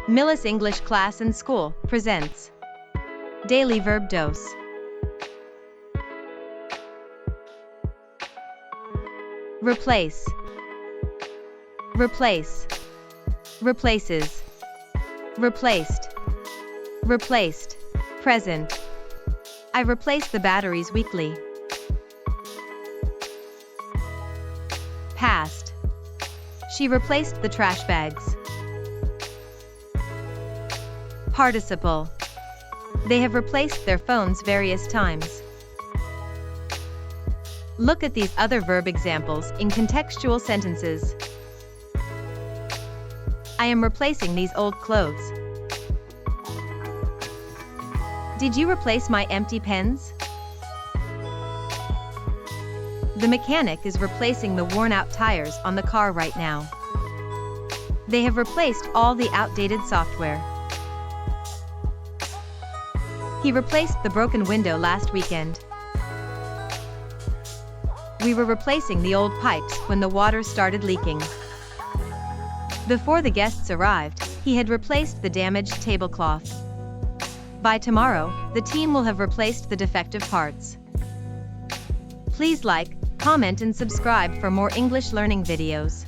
Millis English Class and School presents Daily Verb Dose. Replace, replace, replaces, replaced, replaced, present. I replace the batteries weekly. Past. She replaced the trash bags. Participle. They have replaced their phones various times. Look at these other verb examples in contextual sentences. I am replacing these old clothes. Did you replace my empty pens? The mechanic is replacing the worn-out tires on the car right now. They have replaced all the outdated software. He replaced the broken window last weekend. We were replacing the old pipes when the water started leaking. Before the guests arrived, he had replaced the damaged tablecloth. By tomorrow, the team will have replaced the defective parts. Please like, comment and subscribe for more English learning videos.